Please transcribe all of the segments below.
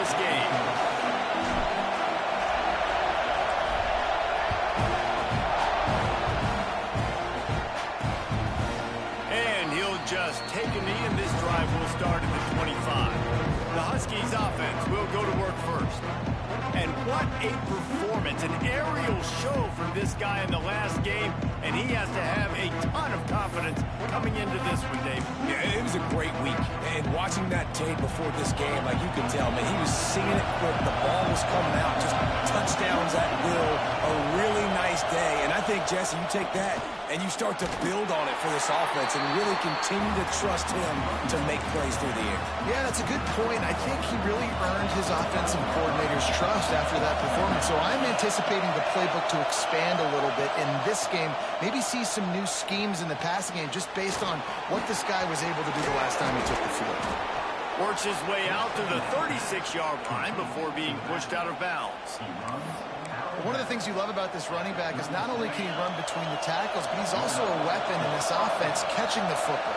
this game. And he'll just take a knee, and this drive will start at the 25. The Huskies offense will go to work first. And what a performance, an aerial show from this guy in the last game, and he has to have a ton of confidence coming into this one, Dave. Yeah, it was a great week, and watching that tape before this game, like you could tell, man, he was seeing it quick, the ball was coming out, just touchdowns at will, a really nice day, and I think, Jesse, you take that and you start to build on it for this offense and really continue to trust him to make plays through the air. Yeah, that's a good point. I think he really earned his offensive coordinator's trust after that performance. So I'm anticipating the playbook to expand a little bit in this game, maybe see some new schemes in the passing game just based on what this guy was able to do the last time he took the field. Works his way out to the 36-yard line before being pushed out of bounds. One of the things you love about this running back is not only can he run between the tackles, but he's also a weapon in this offense catching the football.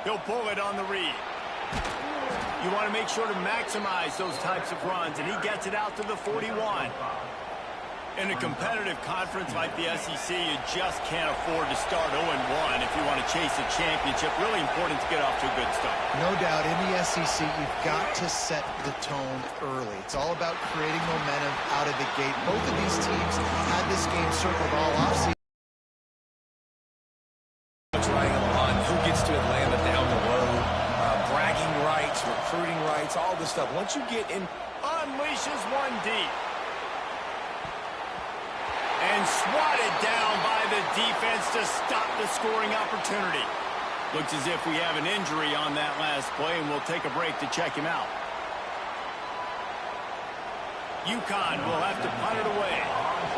He'll pull it on the read. You want to make sure to maximize those types of runs, and he gets it out to the 41. In a competitive conference like the SEC, you just can't afford to start 0-1 if you want to chase a championship. Really important to get off to a good start. No doubt, in the SEC, you've got to set the tone early. It's all about creating momentum out of the gate. Both of these teams had this game circled all offseason. Riding on who gets to Atlanta down the road, bragging rights, recruiting rights, all this stuff. Once you get in, unleashes one deep. And swatted down by the defense to stop the scoring opportunity. Looks as if we have an injury on that last play, and we'll take a break to check him out. UConn will have to punt it away.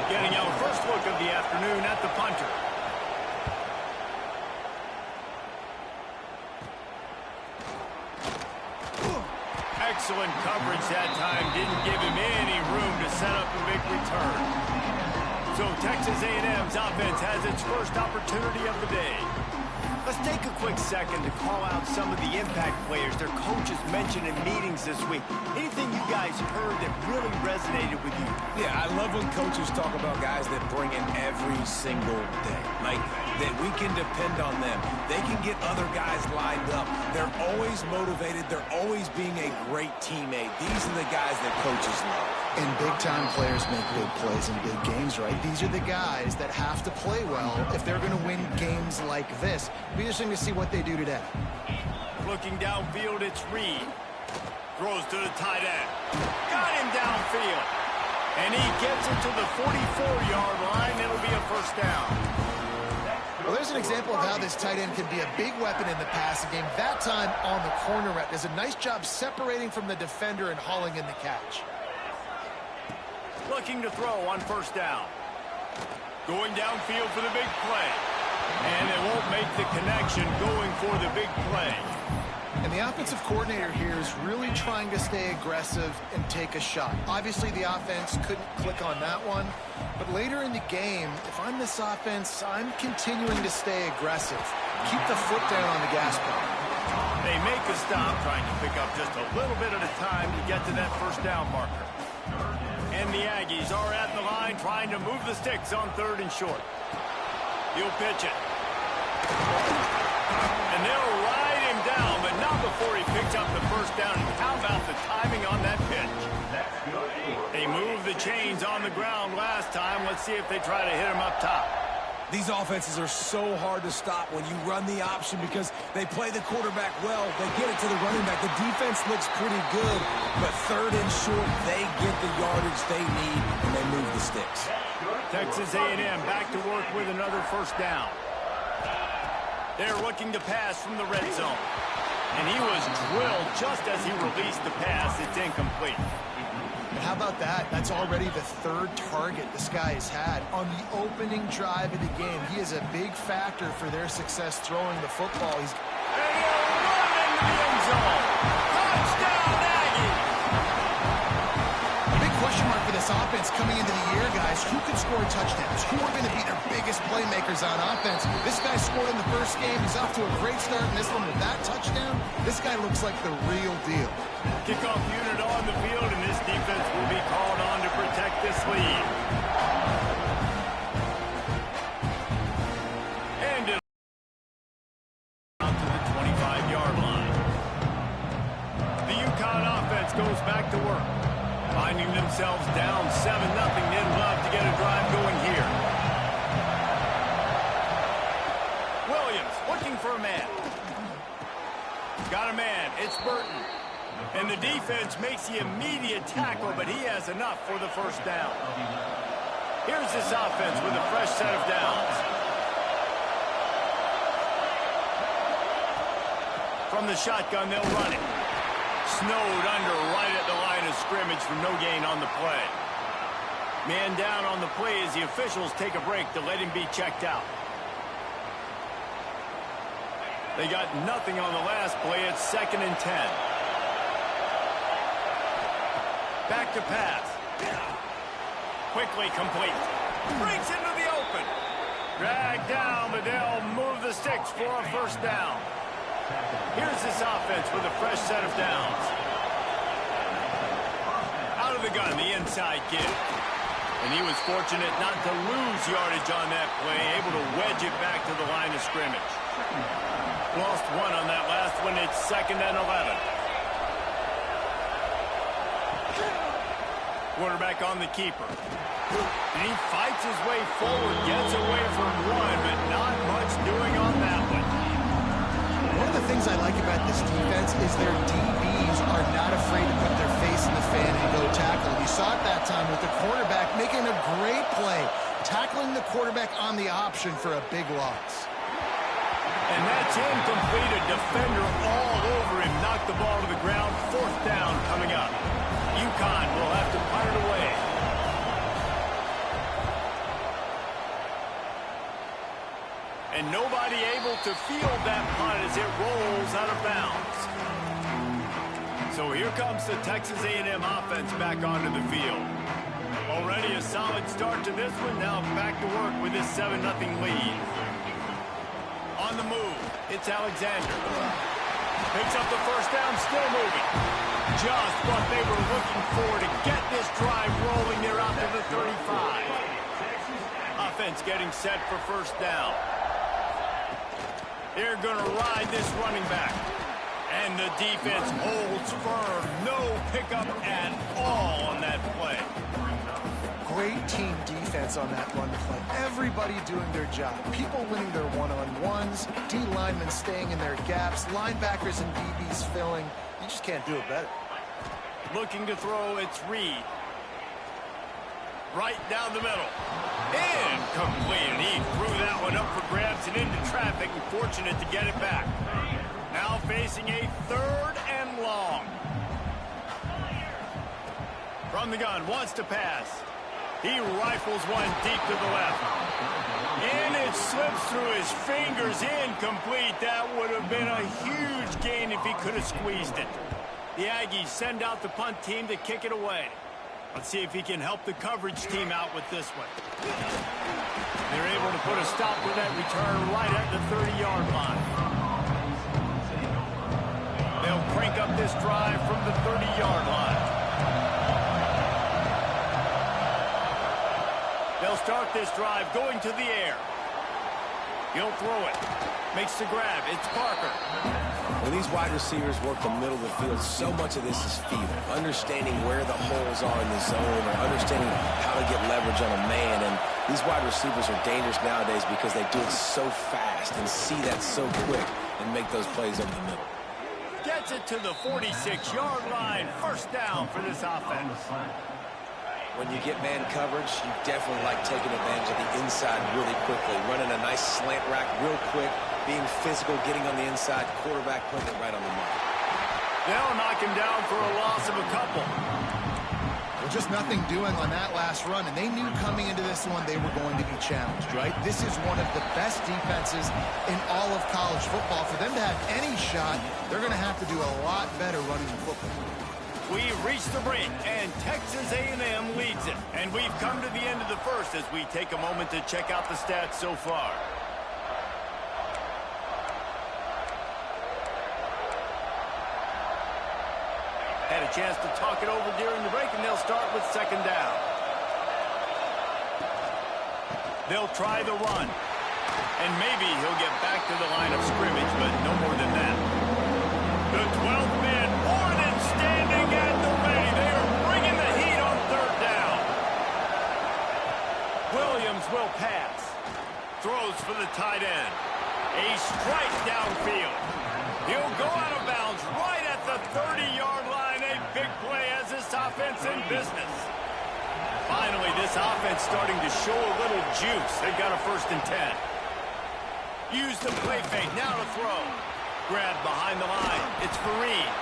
Getting our first look of the afternoon at the punter. Excellent coverage that time. Didn't give him any room to set up a big return. So Texas A&M's offense has its first opportunity of the day. Let's take a quick second to call out some of the impact players their coaches mentioned in meetings this week. Anything you guys heard that really resonated with you? Yeah, I love when coaches talk about guys that bring it every single day. Like, that we can depend on them. They can get other guys lined up. They're always motivated. They're always being a great teammate. These are the guys that coaches love. And big-time players make big plays in big games, right? These are the guys that have to play well if they're going to win games like this. It'll be interesting to see what they do today. Looking downfield, it's Reed. Throws to the tight end. Got him downfield. And he gets it to the 44-yard line. It'll be a first down. Well, there's an example of how this tight end can be a big weapon in the passing game. That time on the corner route. Does a nice job separating from the defender and hauling in the catch. Looking to throw on first down. Going downfield for the big play. And it won't make the connection going for the big play. And the offensive coordinator here is really trying to stay aggressive and take a shot. Obviously, the offense couldn't click on that one. But later in the game, if I'm this offense, I'm continuing to stay aggressive. Keep the foot down on the gas pedal. They make a stop, trying to pick up just a little bit at a time to get to that first down marker. And the Aggies are at the line trying to move the sticks on 3rd and short. He'll pitch it. And they'll ride him down, but not before he picks up the first down. And how about the timing on that pitch? They moved the chains on the ground last time. Let's see if they try to hit him up top. These offenses are so hard to stop when you run the option because they play the quarterback well. They get it to the running back. The defense looks pretty good, but 3rd and short, they get the yardage they need, and they move the sticks. Texas A&M back to work with another first down. They're looking to pass from the red zone. And he was drilled just as he released the pass. It's incomplete. And how about that? That's already the 3rd target this guy has had on the opening drive of the game. He is a big factor for their success throwing the football. And he'll run into the end zone. Touchdown, Aggies! A big question mark for this this offense coming into the year, guys, who could score touchdowns? Who are going to be their biggest playmakers on offense? This guy scored in the first game. He's off to a great start in this one with that touchdown. This guy looks like the real deal. Kickoff unit on the field, and this defense will be called on to protect this lead. And out to the 25-yard line. The UConn offense goes back to work. Finding themselves down 7-0, they'd love to get a drive going here. Williams looking for a man. Got a man. It's Burton. And the defense makes the immediate tackle, but he has enough for the first down. Here's this offense with a fresh set of downs. From the shotgun, they'll run it. Snowed under right at the line of scrimmage for no gain on the play. Man down on the play as the officials take a break to let him be checked out. They got nothing on the last play. It's 2nd and 10. Back to pass. Quickly complete. Breaks into the open. Dragged down, but they'll move the sticks for a first down. Here's this offense with a fresh set of downs. Out of the gun, the inside give. And he was fortunate not to lose yardage on that play, able to wedge it back to the line of scrimmage. Lost one on that last one. It's 2nd and 11. Quarterback on the keeper. And he fights his way forward, gets away from one, but not much doing on that one. One of the things I like about this defense is their DBs are not afraid to put their face in the fan and go tackle. You saw it that time with the quarterback making a great play, tackling the quarterback on the option for a big loss. And that's incomplete. A defender all over him. Knocked the ball to the ground. 4th down coming up. UConn will have to punt it away. And nobody able to field that punt as it rolls out of bounds. So here comes the Texas A&M offense back onto the field. Already a solid start to this one. Now back to work with this 7-0 lead. On the move, it's Alexander. Picks up the first down, still moving. Just what they were looking for to get this drive rolling. They're out to the 35. Offense getting set for first down. They're going to ride this running back. And the defense holds firm. No pickup at all on that play. Great team defense on that run play. Everybody doing their job. People winning their one-on-ones, D linemen staying in their gaps, linebackers and DBs filling. You just can't do it better. Looking to throw, it's Reed. Right down the middle. Incomplete. And he threw that one up for grabs and into traffic, and fortunate to get it back. Now facing a 3rd and long. From the gun, wants to pass. He rifles one deep to the left. And it slips through his fingers. Incomplete. That would have been a huge gain if he could have squeezed it. The Aggies send out the punt team to kick it away. Let's see if he can help the coverage team out with this one. They're able to put a stop to that return right at the 30-yard line. They'll crank up this drive from the 30-yard line. They'll start this drive going to the air. He'll throw it. Makes the grab. It's Parker. When these wide receivers work the middle of the field, so much of this is feel. Understanding where the holes are in the zone, or understanding how to get leverage on a man. And these wide receivers are dangerous nowadays because they do it so fast and see that so quick and make those plays over the middle. Gets it to the 46-yard line. First down for this offense. When you get man coverage, you definitely like taking advantage of the inside really quickly. Running a nice slant rack real quick, being physical, getting on the inside, quarterback putting it right on the mark. They'll knock him down for a loss of a couple. Well, just nothing doing on that last run, and they knew coming into this one they were going to be challenged, right? This is one of the best defenses in all of college football. For them to have any shot, they're going to have to do a lot better running the football. We've reached the break, and Texas A&M leads it. And we've come to the end of the first as we take a moment to check out the stats so far. Had a chance to talk it over during the break, and they'll start with second down. They'll try the run. And maybe he'll get back to the line of scrimmage, but no more than that. The 12th man, more than standing at the ready. They are bringing the heat on third down. Williams will pass. Throws for the tight end. A strike downfield. He'll go out of bounds right at the 30-yard line. A big play as this offense in business. Finally, this offense starting to show a little juice. They've got a 1st and 10. Use the play fake, now to throw. Grab behind the line, it's Fareed.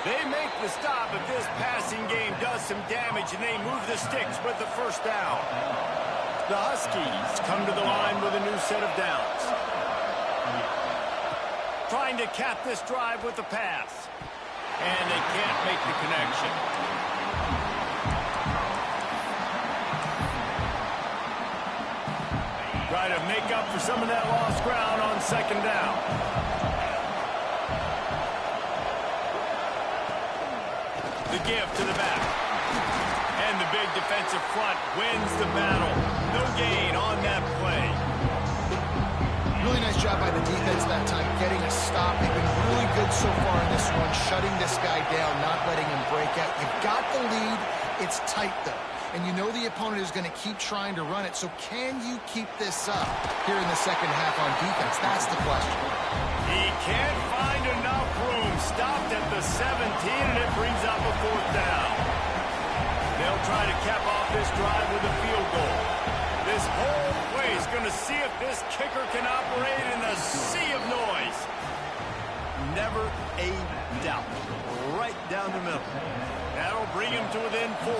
They make the stop, but this passing game does some damage, and they move the sticks with the 1st down. The Huskies come to the line with a new set of downs. Trying to cap this drive with the pass. And they can't make the connection. Try to make up for some of that lost ground on second down. The give to the back. And the big defensive front wins the battle. No gain on that play. Really nice job by the defense that time, getting a stop. They've been really good so far in this one, shutting this guy down, not letting him break out. You've got the lead. It's tight, though. And you know the opponent is going to keep trying to run it. So can you keep this up here in the second half on defense? That's the question. He can't find enough room. Stopped at the 17, and it brings up a 4th down. They'll try to cap off this drive with a field goal. This whole play is going to see if this kicker can operate in the sea of noise. Never a doubt. Right down the middle. That'll bring him to within 4.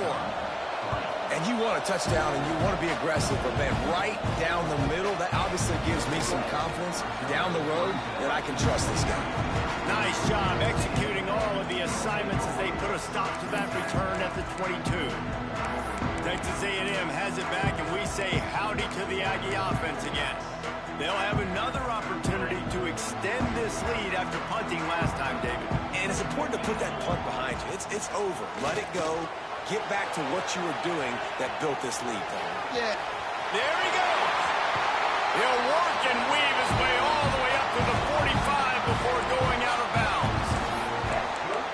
And you want a touchdown and you want to be aggressive, but man, right down the middle, that obviously gives me some confidence down the road that I can trust this guy. Nice job executing all of the assignments as they put a stop to that return at the 22. Texas A&M has it back, and we say howdy to the Aggie offense again. They'll have another opportunity to extend this lead after punting last time, David. And it's important to put that punt behind you. It's over. Let it go. Get back to what you were doing that built this lead, Tom. Yeah. There he goes. He'll work and weave his way all the way up to the 45 before going out of bounds.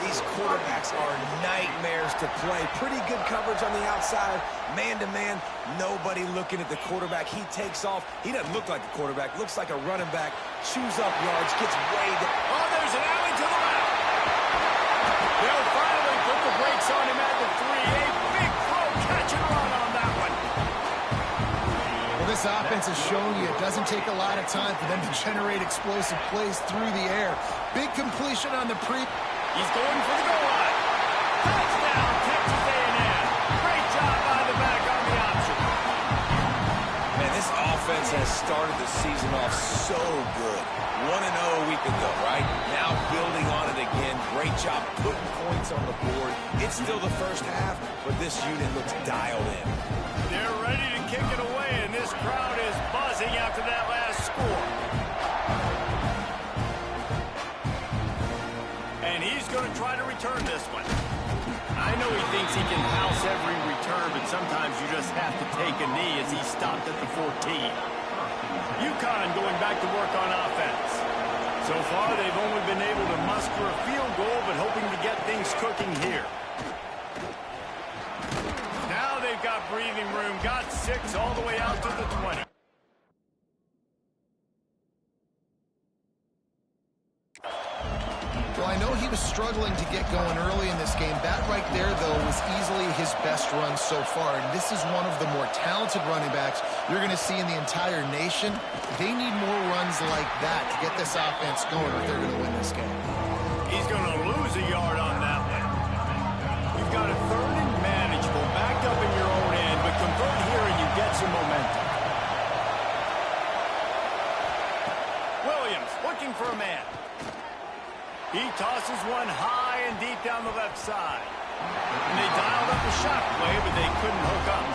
These quarterbacks are nightmares to play. Pretty good coverage on the outside. Man-to-man, nobody looking at the quarterback. He takes off. He doesn't look like a quarterback. Looks like a running back. Chews up yards, gets way down. Oh, there's an alley to the left. They'll finally put the brakes on him at the 3. A big throw, catch and run on that one. Well, this offense has shown you it doesn't take a lot of time for them to generate explosive plays through the air. Big completion on the pre. He's going for the goal line. Touchdown, Texas A&M. Great job by the back on the option. Man, this offense has started the season off so good. 1-0 a week ago, right? Now building on it again. Great job putting points on the board. It's still the first half, but this unit looks dialed in. They're ready to kick it away, and this crowd is buzzing after that last score. And he's going to try to return this one. I know he thinks he can house every return, but sometimes you just have to take a knee as he stopped at the 14. UConn going back to work on offense. So far, they've only been able to muster a field goal, but hoping to get things cooking here. Now they've got breathing room, got 6 all the way out to the 20. Well, I know he was struggling to get going early in this game. That right there, though, was easily his best run so far. And this is one of the more talented running backs you're going to see in the entire nation. They need more runs like that to get this offense going if they're going to win this game. He's going to lose a yard on that one. You've got a 3rd and manageable, backed up in your own end, but convert here and you get some momentum. Williams looking for a man. He tosses one high and man deep down the left side. And they dialed up a shot play, but they couldn't hook up.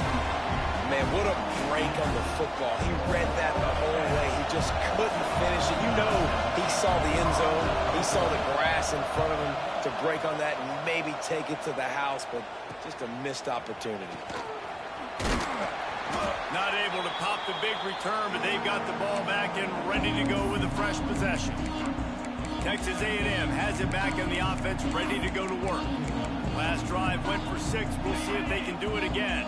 Man, what a break on the football. He read that the whole way. He just couldn't finish it. You know he saw the end zone. He saw the grass in front of him to break on that and maybe take it to the house, but just a missed opportunity. Not able to pop the big return, but they've got the ball back and ready to go with a fresh possession. Texas A&M has it back in the offense, ready to go to work. Last drive went for 6. We'll see if they can do it again.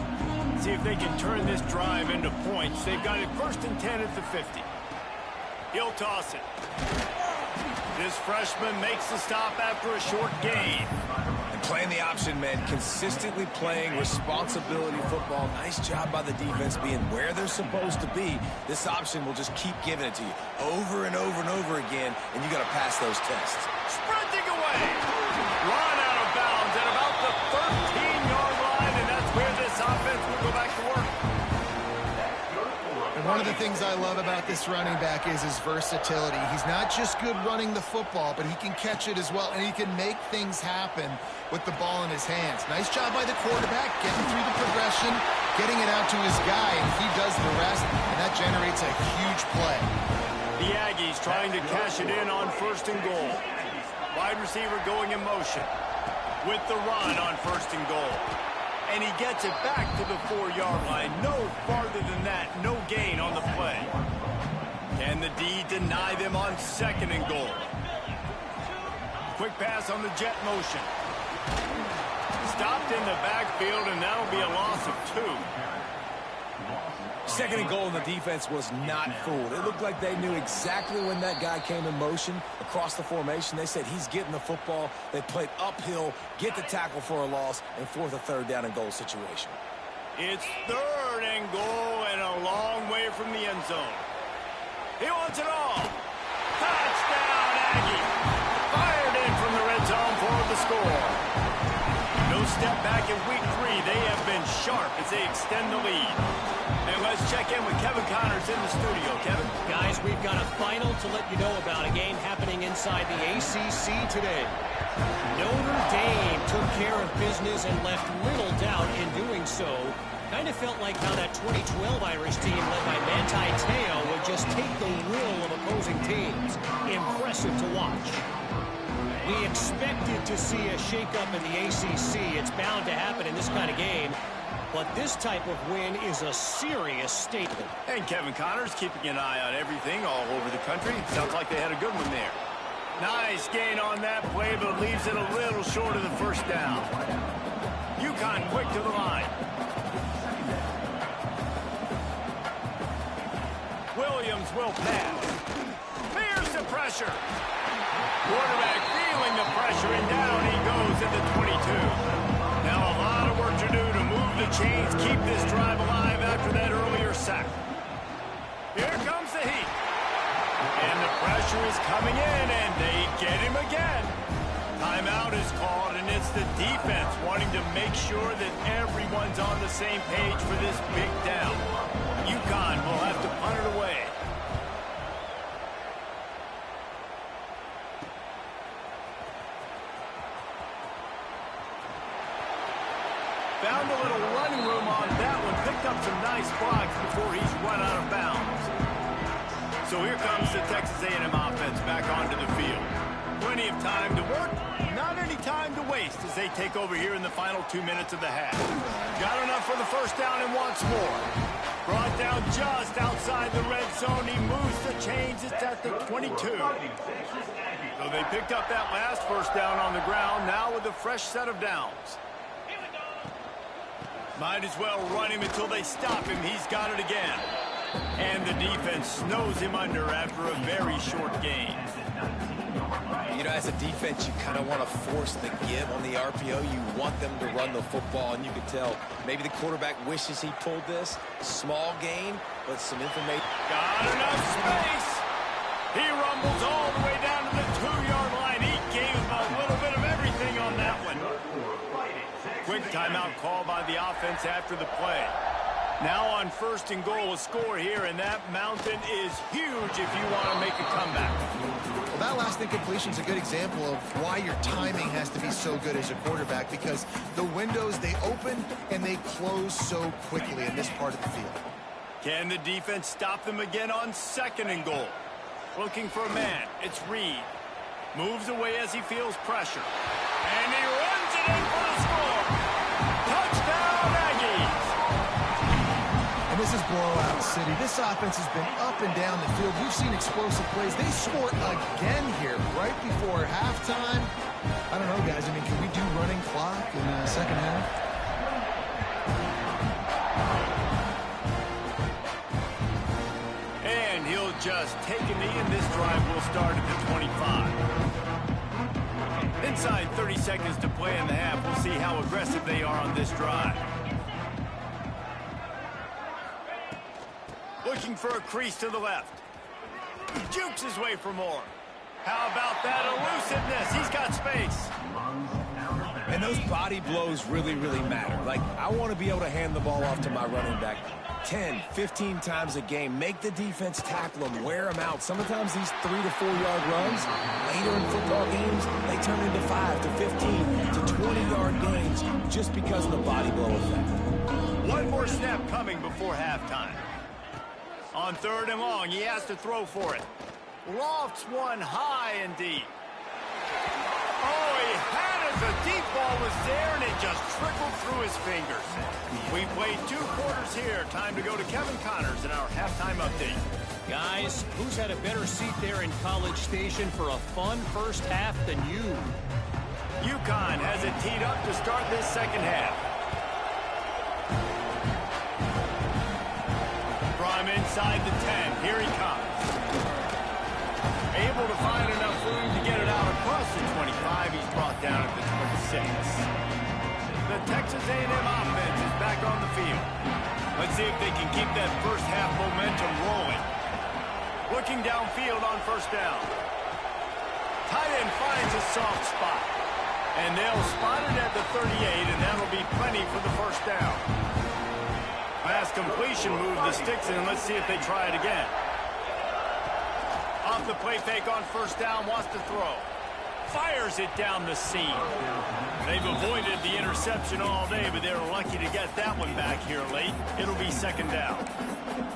See if they can turn this drive into points. They've got it 1st and 10 at the 50. He'll toss it. This freshman makes the stop after a short gain. And playing the option, man, consistently playing responsibility football. Nice job by the defense being where they're supposed to be. This option will just keep giving it to you over and over and over again, and you got to pass those tests. Sprinting away. Run out of bounds at about the 13-yard line, and that's where this offense will go back to work. And one of the things I love about this running back is his versatility. He's not just good running the football, but he can catch it as well, and he can make things happen with the ball in his hands. Nice job by the quarterback, getting through the progression, getting it out to his guy, and he does the rest, and that generates a huge play. The Aggies trying to cash it in on 1st and goal. Wide receiver going in motion with the run on 1st and goal. And he gets it back to the 4-yard line. No farther than that. No gain on the play. Can the D deny them on 2nd and goal? Quick pass on the jet motion. Stopped in the backfield, and that'll be a loss of 2. 2nd and goal, and the defense was not fooled. It looked like they knew exactly when that guy came in motion across the formation. They said he's getting the football. They played uphill, get the tackle for a loss, and 4th or 3rd down and goal situation. It's 3rd and goal and a long way from the end zone. He wants it all. Touchdown, Aggie. Fired in from the red zone for the score. No step back in week 3. They have been sharp as they extend the lead. And let's check in with Kevin Connors in the studio. Kevin? Guys, we've got a final to let you know about, a game happening inside the ACC today. Notre Dame took care of business and left little doubt in doing so. Kind of felt like how that 2012 Irish team led by Manti Te'o would just take the will of opposing teams. Impressive to watch. We expected to see a shakeup in the ACC. It's bound to happen in this kind of game. But this type of win is a serious statement. And Kevin Connors keeping an eye on everything all over the country. Sounds like they had a good one there. Nice gain on that play, but leaves it a little short of the 1st down. UConn quick to the line. Williams will pass. Fears the pressure. Quarterback feeling the pressure, and down he goes at the 22. Now a lot of work to do to move the chains, keep this drive alive after that earlier sack. Here comes the heat. And the pressure is coming in, and they get him again. Timeout is called, and it's the defense wanting to make sure that everyone's on the same page for this big down. UConn will have to punt it away. Found a little running room on that one. Picked up some nice blocks before he's run out of bounds. So here comes the Texas A&M offense back onto the field. Plenty of time to work, not any time to waste as they take over here in the final 2 minutes of the half. Got enough for the 1st down and wants more. Brought down just outside the red zone. He moves the chains. It's at the 22. So they picked up that last 1st down on the ground, now with a fresh set of downs. Might as well run him until they stop him. He's got it again. And the defense snows him under after a very short game. You know, as a defense, you kind of want to force the give on the RPO. You want them to run the football, and you can tell maybe the quarterback wishes he pulled this. Small gain, but some information. Got enough space. He rumbles all the way down to the 2-yard line. He gave him a little bit of everything on that one. Quick timeout call by the offense after the play. Now on 1st and goal, a score here, and that mountain is huge if you want to make a comeback. Well, that last incompletion is a good example of why your timing has to be so good as a quarterback, because the windows, they open and they close so quickly in this part of the field. Can the defense stop them again on 2nd and goal? Looking for a man. It's Reed. Moves away as he feels pressure. And he runs it in for the score. Touchdown, Aggies. And this is blowout city. This offense has been up and down the field. We've seen explosive plays. They score again here right before halftime. I don't know, guys. I mean, can we do running clock in the second half? And he'll just take a knee, and this drive will start at the 25. Inside 30 seconds to play in the half. We'll see how aggressive they are on this drive. Looking for a crease to the left. Jukes his way for more. How about that elusiveness? He's got space. And those body blows really, really matter. Like, I want to be able to hand the ball off to my running back 10, 15 times a game. Make the defense tackle them, wear them out. Sometimes these 3 to 4 yard runs, later in football games, they turn into 5 to 15 to 20-yard gains just because of the body blow effect. One more snap coming before halftime. On 3rd and long, he has to throw for it. Lofts one high and deep. Oh, he had it. The deep ball was there, and it just trickled through his fingers. We played 2 quarters here. Time to go to Kevin Connors in our halftime update. Guys, who's had a better seat there in College Station for a fun first half than you? UConn has it teed up to start this second half. From inside the 10, here he comes. Able to find enough room to get it out across the 25. He's brought down at the 26. The Texas A&M offense is back on the field. Let's see if they can keep that first half momentum rolling. Looking downfield on 1st down. Tight end finds a soft spot. And they'll spot it at the 38, and that'll be plenty for the 1st down. Last completion moved the sticks in, and let's see if they try it again. Off the play fake on 1st down, wants to throw. Fires it down the seam. They've avoided the interception all day, but they're lucky to get that one back here late. It'll be 2nd down.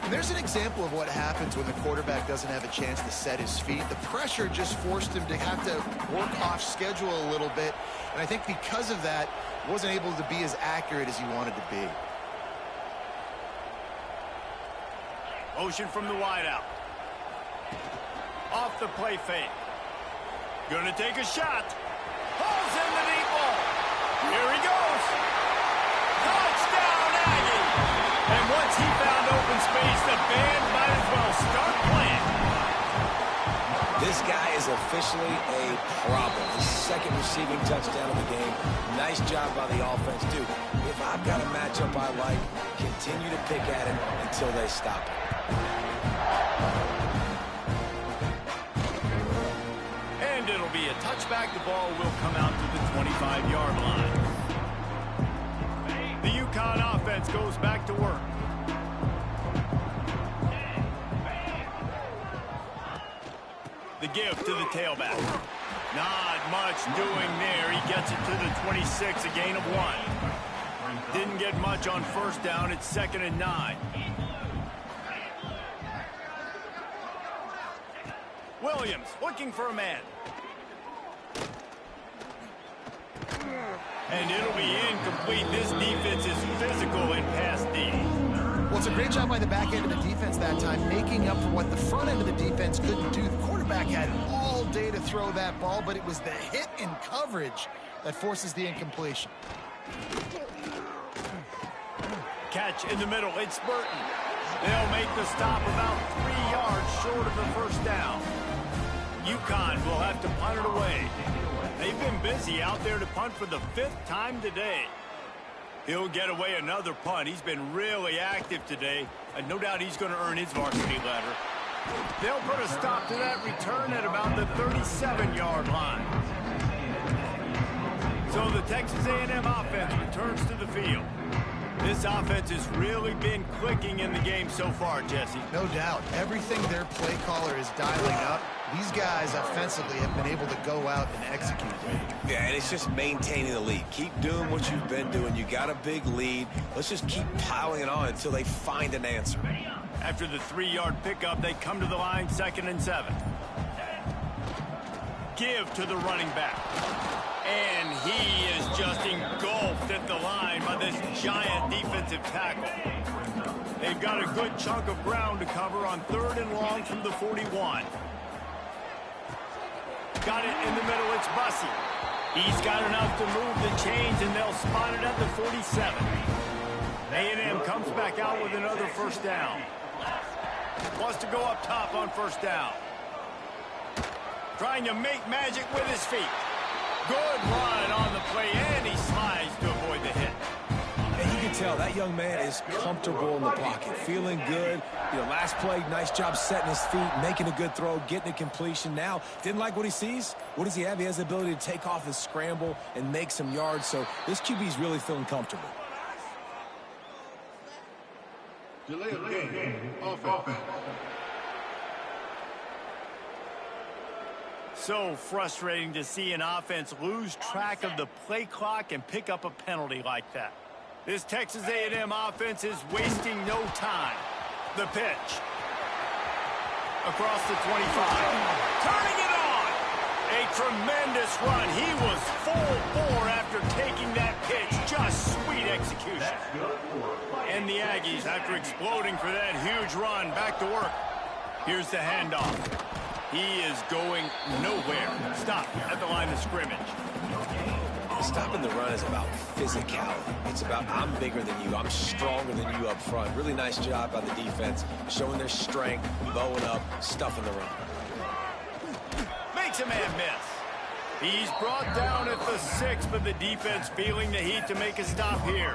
And there's an example of what happens when the quarterback doesn't have a chance to set his feet. The pressure just forced him to have to work off schedule a little bit. And I think because of that, wasn't able to be as accurate as he wanted to be. Motion from the wideout. Off the play fake. Gonna take a shot. Pulls in the deep ball. Here he goes. Touchdown, Aggie. And once he found open space, the band might as well start playing. This guy is officially a problem. His 2nd receiving touchdown of the game. Nice job by the offense, too. If I've got a matchup I like, continue to pick at him until they stop it. And it'll be a touchback. The ball will come out to the 25-yard line. The UConn offense goes back to work. The give to the tailback. Not much doing there. He gets it to the 26, a gain of 1. Didn't get much on 1st down. It's 2nd and 9. Williams looking for a man. And it'll be incomplete. This defense is physical in pass D. Well, it's a great job by the back end of the defense that time, making up for what the front end of the defense couldn't do. The quarterback had all day to throw that ball, but it was the hit in coverage that forces the incompletion. Catch in the middle. It's Burton. They'll make the stop about 3 yards short of the 1st down. UConn will have to punt it away. They've been busy out there to punt for the 5th time today. He'll get away another punt. He's been really active today, and no doubt he's going to earn his varsity letter. They'll put a stop to that return at about the 37-yard line. So the Texas A&M offense returns to the field. This offense has really been clicking in the game so far, Jesse. No doubt. Everything their play caller is dialing up, these guys offensively have been able to go out and execute. Yeah, and it's just maintaining the lead. Keep doing what you've been doing. You got a big lead. Let's just keep piling it on until they find an answer. After the 3-yard pickup, they come to the line, 2nd and 7. Give to the running back. And he is just engulfed at the line by this giant defensive tackle. They've got a good chunk of ground to cover on 3rd and long from the 41. Got it in the middle, it's Bussey. He's got enough to move the chains, and they'll spot it at the 47. A&M comes back out with another 1st down. Wants to go up top on 1st down. Trying to make magic with his feet. Good run on the play, and he slides to avoid the hit. And you can tell that young man is comfortable in the pocket, feeling good. You know, last play, nice job setting his feet, making a good throw, getting a completion. Now, didn't like what he sees. What does he have? He has the ability to take off his scramble and make some yards. So this QB is really feeling comfortable. Delay of game, offense. So frustrating to see an offense lose track of the play clock and pick up a penalty like that. This Texas A&M offense is wasting no time. The pitch. Across the 25. Turning it on! A tremendous run. He was full bore after taking that pitch. Just sweet execution. And the Aggies, after exploding for that huge run, back to work. Here's the handoff. He is going nowhere. Stop at the line of scrimmage. Stopping the run is about physicality. It's about I'm bigger than you. I'm stronger than you up front. Really nice job by the defense, showing their strength, bowing up, stuffing the run. Makes a man miss. He's brought down at the 6, but the defense feeling the heat to make a stop here.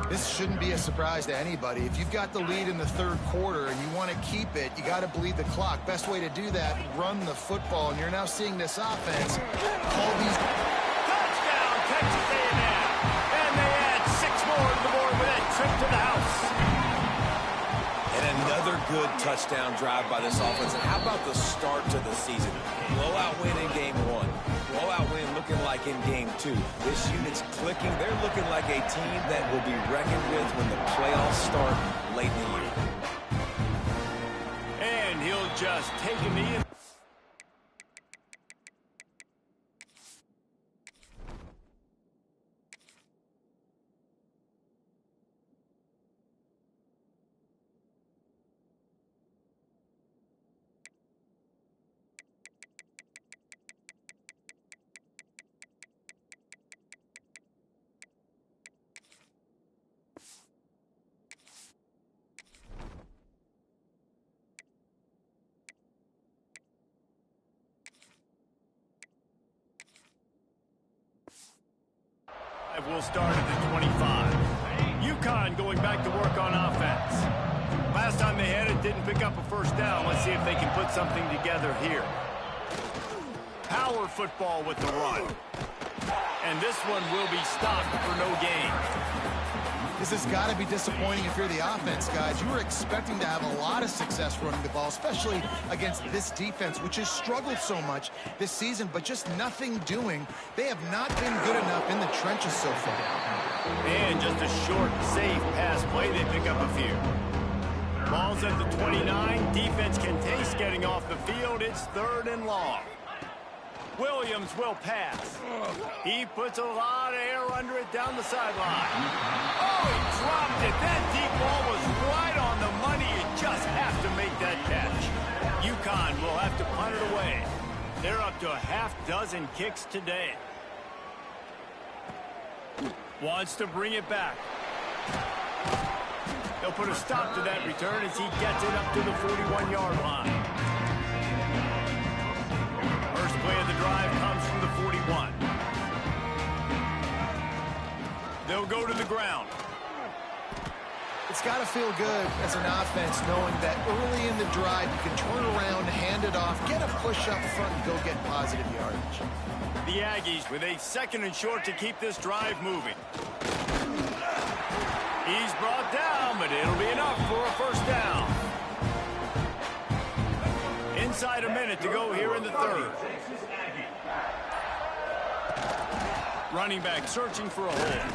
This shouldn't be a surprise to anybody. If you've got the lead in the 3rd quarter and you want to keep it, you got to bleed the clock. Best way to do that, run the football. And you're now seeing this offense call these... Touchdown, Texas A&M. And they add 6 more to the board with that trip to the house. And another good touchdown drive by this offense. And how about the start to the season? Blowout win in game 1. Blowout win looking like in game 2. This unit's clicking. They're looking like a team that will be reckoned with when the playoffs start late in the year. And he'll just take a knee. Will start at the 25. UConn going back to work on offense. Last time they had it, didn't pick up a 1st down. Let's see if they can put something together here. Power football with the run. And this one will be stopped for no gain. This has got to be disappointing if you're the offense, guys. You were expecting to have a lot of success running the ball, especially against this defense, which has struggled so much this season, but just nothing doing. They have not been good enough in the trenches so far. And just a short, safe pass play. They pick up a few. Ball's at the 29. Defense can taste getting off the field. It's 3rd and long. Williams will pass. He puts a lot of air under it down the sideline. Oh, he dropped it. That deep ball was right on the money. You just have to make that catch. UConn will have to punt it away. They're up to a half-dozen kicks today. Wants to bring it back. They'll put a stop to that return as he gets it up to the 41-yard line. First play of the drive comes from the 41. They'll go to the ground. It's got to feel good as an offense knowing that early in the drive you can turn around, hand it off, get a push up front, and go get positive yardage. The Aggies with a 2nd and short to keep this drive moving. He's brought down, but it'll be enough for a first down. Inside a minute to go here in the third. Running back searching for a hole.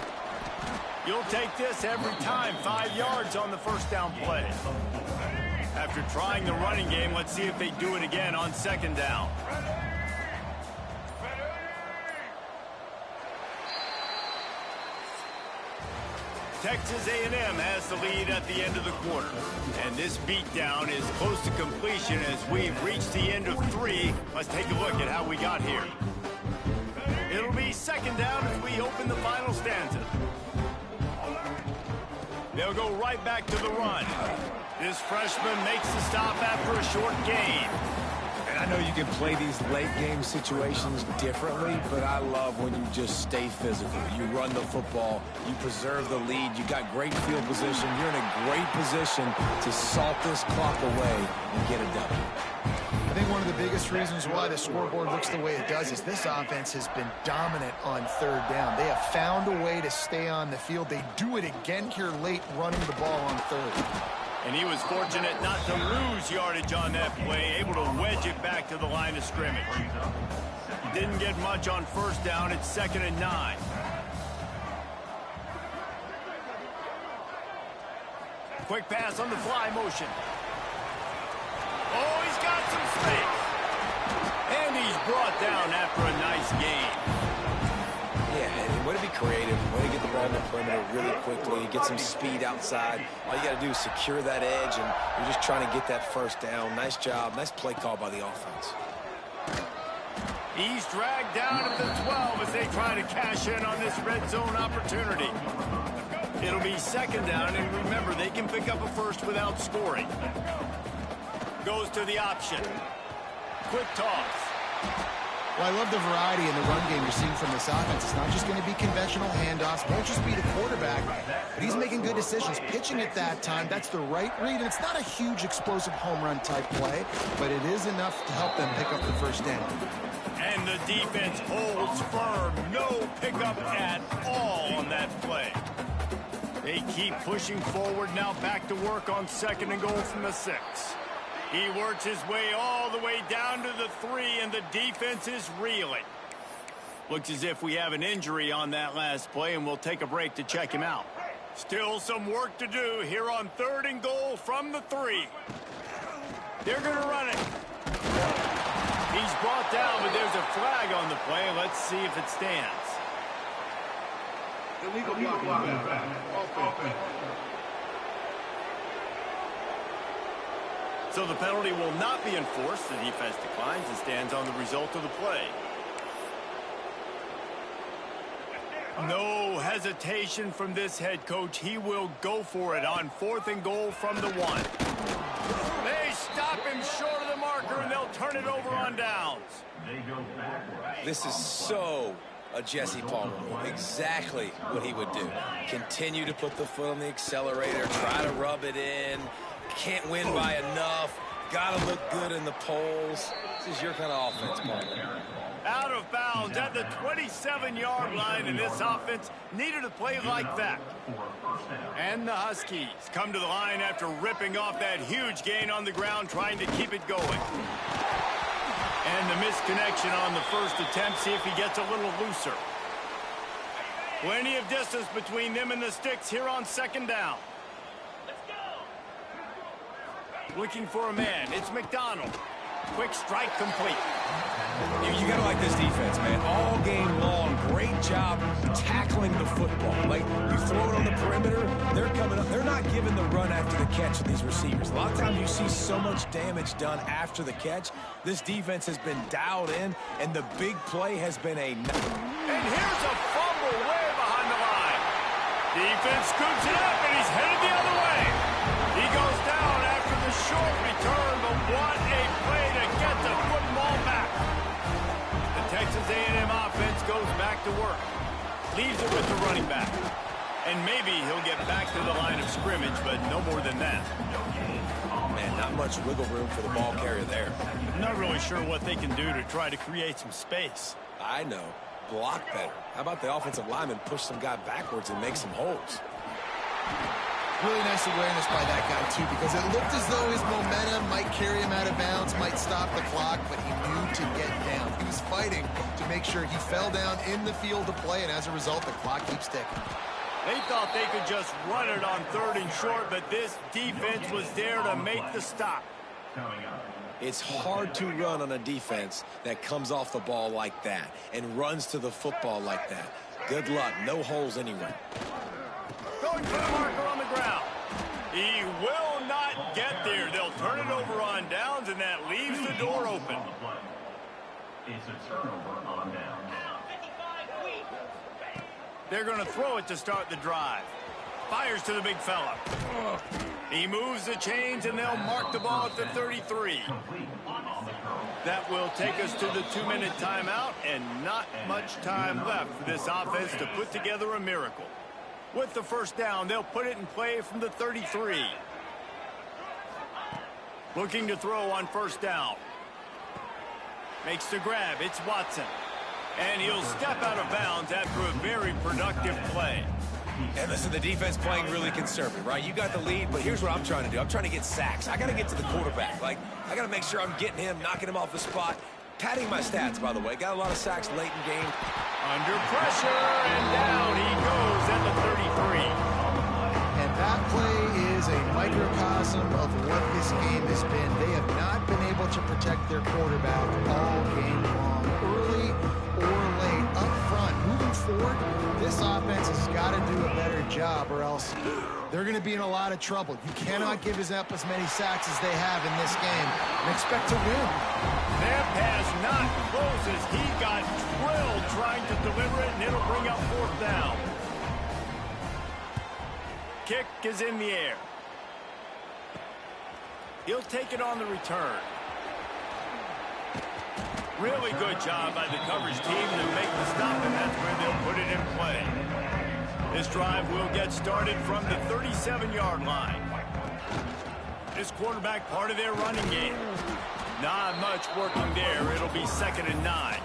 You'll take this every time. 5 yards on the first down play. After trying the running game, let's see if they do it again on second down. Texas A&M has the lead at the end of the quarter. And this beatdown is close to completion as we've reached the end of 3. Let's take a look at how we got here. It'll be second down as we open the final stanza. They'll go right back to the run. This freshman makes the stop after a short gain. And I know you can play these late game situations differently, but I love when you just stay physical. You run the football, you preserve the lead, you got great field position, you're in a great position to salt this clock away and get a W. I think one of the biggest reasons why the scoreboard looks the way it does is this offense has been dominant on third down. They have found a way to stay on the field. They do it again here late, running the ball on third. And he was fortunate not to lose yardage on that play, able to wedge it back to the line of scrimmage. Didn't get much on first down. It's 2nd and 9. Quick pass on the fly motion. Oh, he's got some space. And he's brought down after a nice gain. Yeah, and way to be creative, way to get the ball in the perimeter really quickly, get some speed outside. All you got to do is secure that edge, and you're just trying to get that first down. Nice job. Nice play call by the offense. He's dragged down at the 12 as they try to cash in on this red zone opportunity. It'll be second down, and remember, they can pick up a first without scoring. Goes to the option. Quick toss. Well, I love the variety in the run game you're seeing from this offense. It's not just going to be conventional handoffs. Won't just be the quarterback, but he's making good decisions. Pitching at that time, that's the right read. And it's not a huge explosive home run type play, but it is enough to help them pick up the first down. And the defense holds firm. No pickup at all on that play. They keep pushing forward, now back to work on 2nd and goal from the 6. He works his way all the way down to the 3, and the defense is reeling. Looks as if we have an injury on that last play, and we'll take a break to check him out. Still some work to do here on 3rd and goal from the 3. They're going to run it. He's brought down, but there's a flag on the play. Let's see if it stands. Illegal blocking offense. So the penalty will not be enforced. The defense declines and stands on the result of the play. No hesitation from this head coach. He will go for it on 4th and goal from the 1. They stop him short of the marker, and they'll turn it over on downs. This is so a Jesse Palmer move. Exactly what he would do. Continue to put the foot on the accelerator, try to rub it in. Can't win by enough. Got to look good in the polls. This is your kind of offense, Palmer. Out of bounds at the 27-yard line, and this offense needed a play like that. And the Huskies come to the line after ripping off that huge gain on the ground, trying to keep it going. And the misconnection on the first attempt. See if he gets a little looser. Plenty of distance between them and the sticks here on 2nd down. Looking for a man. It's McDonald. Quick strike complete. You got to like this defense, man. All game long, great job tackling the football. Like, you throw it on the perimeter, they're coming up. They're not giving the run after the catch to these receivers. A lot of times you see so much damage done after the catch. This defense has been dialed in, and the big play has been a... And here's a fumble way behind the line. Defense scoops it up, and he's headed the other way. He goes down after the short return, but what a play to get the football back. The Texas A&M offense goes back to work. Leaves it with the running back. And maybe he'll get back to the line of scrimmage, but no more than that. Man, not much wiggle room for the ball carrier there. I'm not really sure what they can do to try to create some space. I know. Block better. How about the offensive lineman push some guy backwards and make some holes? Really nice awareness by that guy, too, because it looked as though his momentum might carry him out of bounds, might stop the clock, but he knew to get down. He was fighting to make sure he fell down in the field to play, and as a result, the clock keeps ticking. They thought they could just run it on 3rd and short, but this defense was there to make the stop. It's hard to run on a defense that comes off the ball like that and runs to the football like that. Good luck. No holes anywhere. Going for the marker on the ground. He will not get there. They'll turn it over on downs, and that leaves the door open. It's a turnover on down. They're going to throw it to start the drive. Fires to the big fella. He moves the chains, and they'll mark the ball at the 33. That will take us to the 2-minute timeout, and not much time left for this offense to put together a miracle. With the first down, they'll put it in play from the 33. Looking to throw on first down. Makes the grab. It's Watson. And he'll step out of bounds after a very productive play. And listen, the defense playing really conservative, right? You got the lead, but here's what I'm trying to do. I'm trying to get sacks. I got to get to the quarterback. Like, I got to make sure I'm getting him, knocking him off the spot. Padding my stats, by the way. Got a lot of sacks late in game. Under pressure, and down he goes at the 33. And that play is a microcosm of what this game has been. They have not been able to protect their quarterback all game long. Early or late, up front, moving forward, this offense has got to do a better job, or else they're going to be in a lot of trouble. You cannot give up as many sacks as they have in this game and expect to win. That pass not close as he got drilled trying to deliver it, and it'll bring up 4th down. Kick is in the air. He'll take it on the return. Really good job by the coverage team to make the stop, and that's where they'll put it in play. This drive will get started from the 37-yard line. This quarterback part of their running game. Not much working there. It'll be 2nd and 9.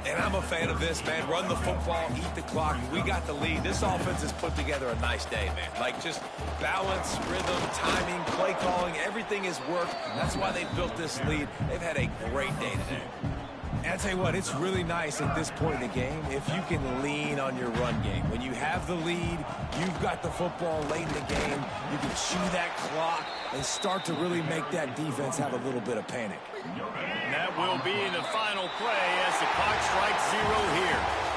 And I'm a fan of this, man. Run the football, eat the clock. We got the lead. This offense has put together a nice day, man. Like, just balance, rhythm, timing, play calling, everything has worked. That's why they built this lead. They've had a great day today. And I tell you what, it's really nice at this point in the game if you can lean on your run game. When you have the lead, you've got the football late in the game, you can chew that clock and start to really make that defense have a little bit of panic. And that will be the final play as the clock strikes 0 here.